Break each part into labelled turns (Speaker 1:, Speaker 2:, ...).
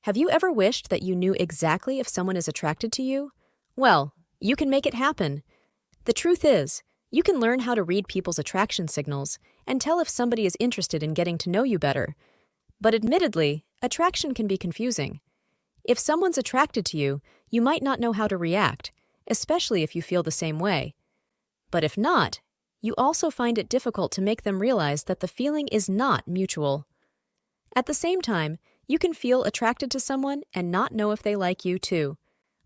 Speaker 1: Have you ever wished that you knew exactly if someone is attracted to you? Well, you can make it happen. The truth is, you can learn how to read people's attraction signals and tell if somebody is interested in getting to know you better. But admittedly, attraction can be confusing. If someone's attracted to you, you might not know how to react, especially if you feel the same way. But if not, you also find it difficult to make them realize that the feeling is not mutual. At the same time, you can feel attracted to someone and not know if they like you too.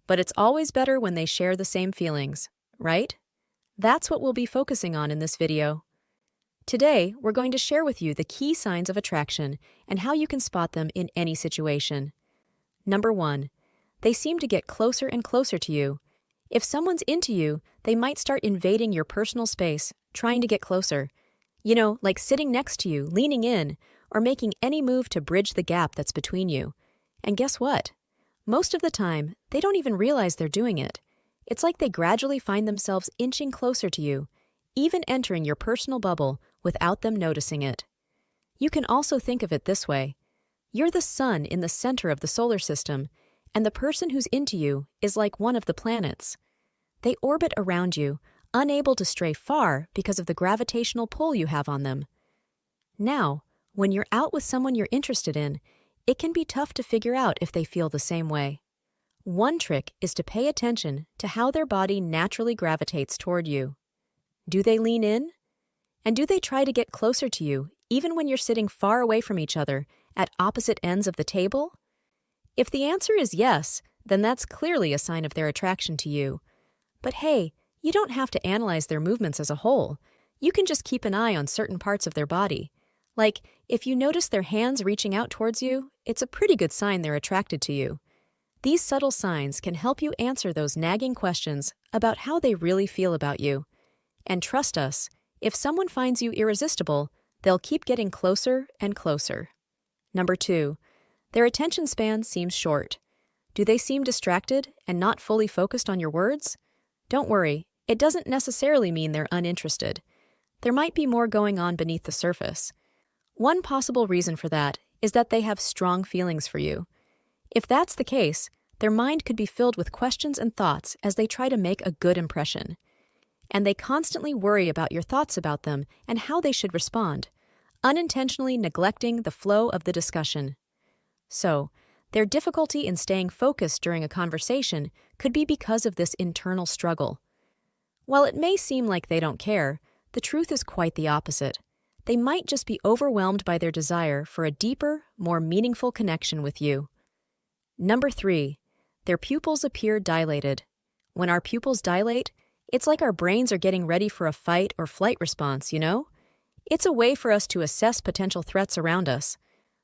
Speaker 1: But it's always better when they share the same feelings, right? That's what we'll be focusing on in this video. Today, we're going to share with you the key signs of attraction and how you can spot them in any situation. Number 1. They seem to get closer and closer to you. If someone's into you, they might start invading your personal space, trying to get closer. Like sitting next to you, leaning in, or making any move to bridge the gap that's between you. And guess what? Most of the time, they don't even realize they're doing it. It's like they gradually find themselves inching closer to you, even entering your personal bubble without them noticing it. You can also think of it this way. You're the sun in the center of the solar system, and the person who's into you is like one of the planets. They orbit around you, unable to stray far because of the gravitational pull you have on them. Now, when you're out with someone you're interested in, it can be tough to figure out if they feel the same way. One trick is to pay attention to how their body naturally gravitates toward you. Do they lean in? And do they try to get closer to you even when you're sitting far away from each other at opposite ends of the table? If the answer is yes, then that's clearly a sign of their attraction to you. But hey, you don't have to analyze their movements as a whole. You can just keep an eye on certain parts of their body. Like, if you notice their hands reaching out towards you, it's a pretty good sign they're attracted to you. These subtle signs can help you answer those nagging questions about how they really feel about you. And trust us, if someone finds you irresistible, they'll keep getting closer and closer. Number 2. Their attention span seems short. Do they seem distracted and not fully focused on your words? Don't worry, it doesn't necessarily mean they're uninterested. There might be more going on beneath the surface. One possible reason for that is that they have strong feelings for you. If that's the case, their mind could be filled with questions and thoughts as they try to make a good impression. And they constantly worry about your thoughts about them and how they should respond, unintentionally neglecting the flow of the discussion. So, their difficulty in staying focused during a conversation could be because of this internal struggle. While it may seem like they don't care, the truth is quite the opposite. They might just be overwhelmed by their desire for a deeper, more meaningful connection with you. Number 3. Their pupils appear dilated. When our pupils dilate, it's like our brains are getting ready for a fight or flight response, It's a way for us to assess potential threats around us.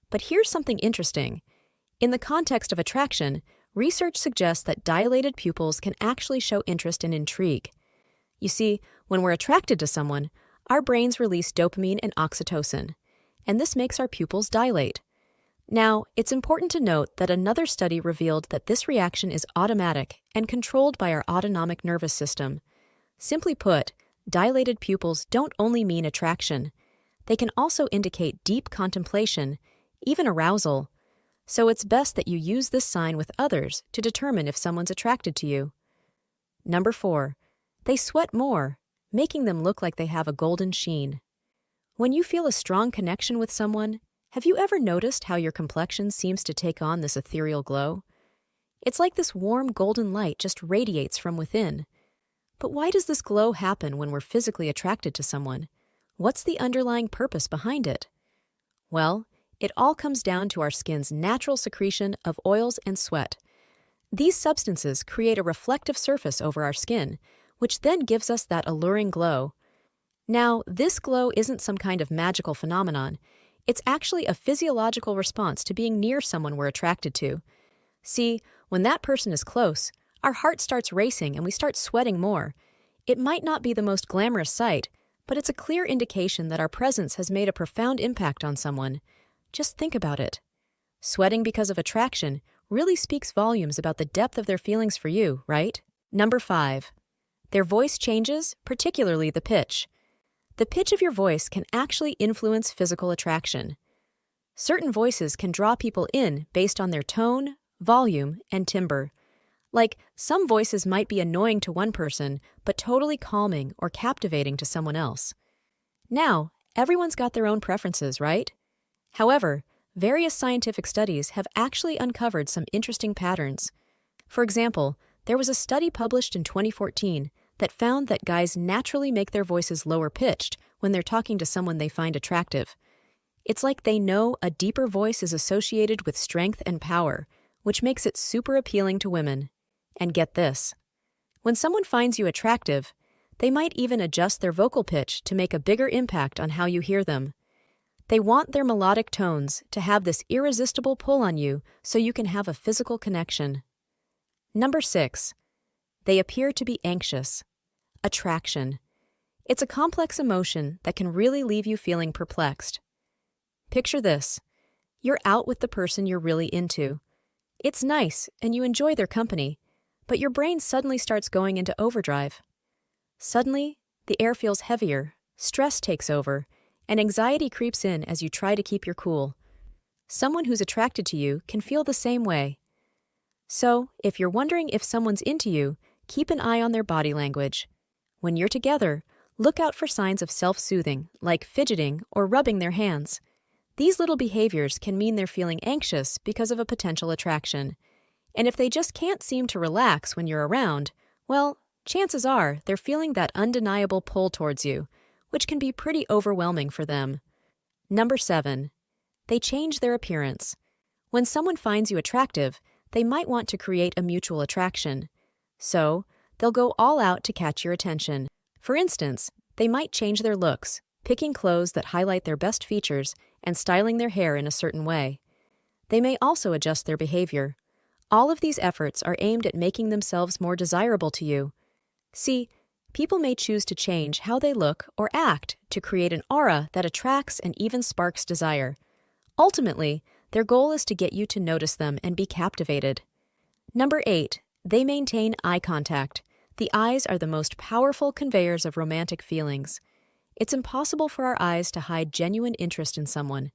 Speaker 1: But here's something interesting. In the context of attraction, research suggests that dilated pupils can actually show interest and intrigue. You see, when we're attracted to someone, our brains release dopamine and oxytocin, and this makes our pupils dilate. Now, it's important to note that another study revealed that this reaction is automatic and controlled by our autonomic nervous system. Simply put, dilated pupils don't only mean attraction. They can also indicate deep contemplation, even arousal. So it's best that you use this sign with others to determine if someone's attracted to you. Number 4. They sweat more, making them look like they have a golden sheen. When you feel a strong connection with someone, have you ever noticed how your complexion seems to take on this ethereal glow? It's like this warm golden light just radiates from within. But why does this glow happen when we're physically attracted to someone? What's the underlying purpose behind it? Well, it all comes down to our skin's natural secretion of oils and sweat. These substances create a reflective surface over our skin, which then gives us that alluring glow. Now, this glow isn't some kind of magical phenomenon. It's actually a physiological response to being near someone we're attracted to. See, when that person is close, our heart starts racing and we start sweating more. It might not be the most glamorous sight, but it's a clear indication that our presence has made a profound impact on someone. Just think about it. Sweating because of attraction really speaks volumes about the depth of their feelings for you, right? Number 5. Their voice changes, particularly the pitch. The pitch of your voice can actually influence physical attraction. Certain voices can draw people in based on their tone, volume, and timbre. Like, some voices might be annoying to one person, but totally calming or captivating to someone else. Now, everyone's got their own preferences, right? However, various scientific studies have actually uncovered some interesting patterns. For example, there was a study published in 2014 that found that guys naturally make their voices lower pitched when they're talking to someone they find attractive. It's like they know a deeper voice is associated with strength and power, which makes it super appealing to women. And get this. When someone finds you attractive, they might even adjust their vocal pitch to make a bigger impact on how you hear them. They want their melodic tones to have this irresistible pull on you so you can have a physical connection. Number 6. They appear to be anxious. Attraction. It's a complex emotion that can really leave you feeling perplexed. Picture this. You're out with the person you're really into. It's nice and you enjoy their company, but your brain suddenly starts going into overdrive. Suddenly, the air feels heavier, stress takes over, and anxiety creeps in as you try to keep your cool. Someone who's attracted to you can feel the same way. So, if you're wondering if someone's into you, keep an eye on their body language. When you're together, look out for signs of self-soothing, like fidgeting or rubbing their hands. These little behaviors can mean they're feeling anxious because of a potential attraction. And if they just can't seem to relax when you're around, well, chances are they're feeling that undeniable pull towards you, which can be pretty overwhelming for them. Number 7. They change their appearance. When someone finds you attractive, they might want to create a mutual attraction. So, they'll go all out to catch your attention. For instance, they might change their looks, picking clothes that highlight their best features and styling their hair in a certain way. They may also adjust their behavior. All of these efforts are aimed at making themselves more desirable to you. See, people may choose to change how they look or act to create an aura that attracts and even sparks desire. Ultimately, their goal is to get you to notice them and be captivated. Number 8. They maintain eye contact. The eyes are the most powerful conveyors of romantic feelings. It's impossible for our eyes to hide genuine interest in someone.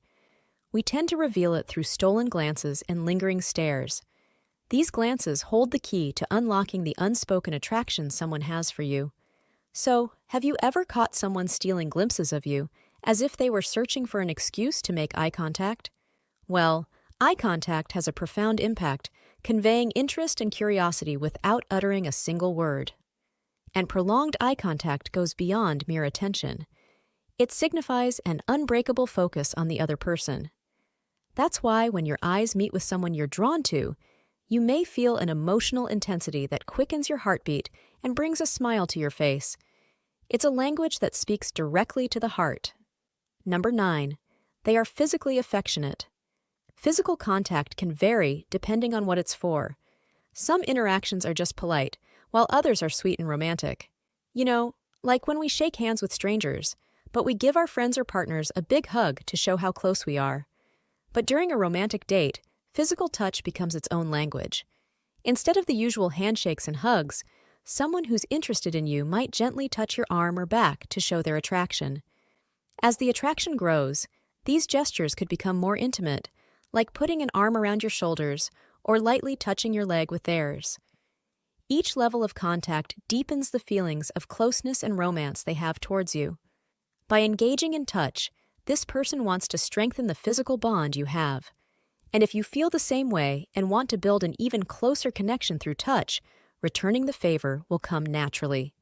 Speaker 1: We tend to reveal it through stolen glances and lingering stares. These glances hold the key to unlocking the unspoken attraction someone has for you. So, have you ever caught someone stealing glimpses of you, as if they were searching for an excuse to make eye contact? Well, eye contact has a profound impact, conveying interest and curiosity without uttering a single word. And prolonged eye contact goes beyond mere attention. It signifies an unbreakable focus on the other person. That's why when your eyes meet with someone you're drawn to, you may feel an emotional intensity that quickens your heartbeat and brings a smile to your face. It's a language that speaks directly to the heart. Number 9. They are physically affectionate. Physical contact can vary depending on what it's for. Some interactions are just polite, while others are sweet and romantic. You know, like when we shake hands with strangers, but we give our friends or partners a big hug to show how close we are. But during a romantic date, physical touch becomes its own language. Instead of the usual handshakes and hugs, someone who's interested in you might gently touch your arm or back to show their attraction. As the attraction grows, these gestures could become more intimate, like putting an arm around your shoulders or lightly touching your leg with theirs. Each level of contact deepens the feelings of closeness and romance they have towards you. By engaging in touch, this person wants to strengthen the physical bond you have. And if you feel the same way and want to build an even closer connection through touch, returning the favor will come naturally.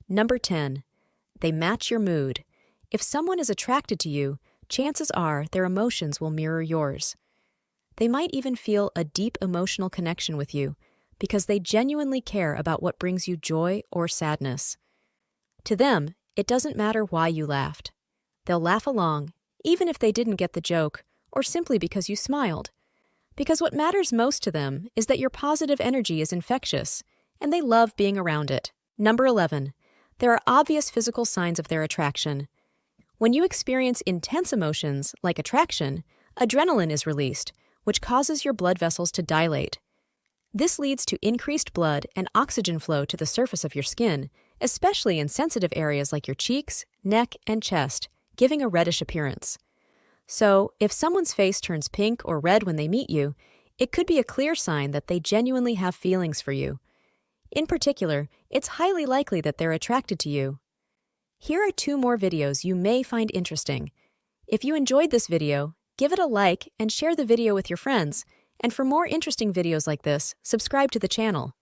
Speaker 1: Number 10. They match your mood. If someone is attracted to you, chances are their emotions will mirror yours. They might even feel a deep emotional connection with you because they genuinely care about what brings you joy or sadness. To them, it doesn't matter why you laughed. They'll laugh along, even if they didn't get the joke, or simply because you smiled. Because what matters most to them is that your positive energy is infectious, and they love being around it. Number 11. There are obvious physical signs of their attraction. When you experience intense emotions, like attraction, adrenaline is released, which causes your blood vessels to dilate. This leads to increased blood and oxygen flow to the surface of your skin, especially in sensitive areas like your cheeks, neck, and chest, giving a reddish appearance. So, if someone's face turns pink or red when they meet you, it could be a clear sign that they genuinely have feelings for you. In particular, it's highly likely that they're attracted to you. Here are 2 more videos you may find interesting. If you enjoyed this video, give it a like and share the video with your friends. And for more interesting videos like this, subscribe to the channel.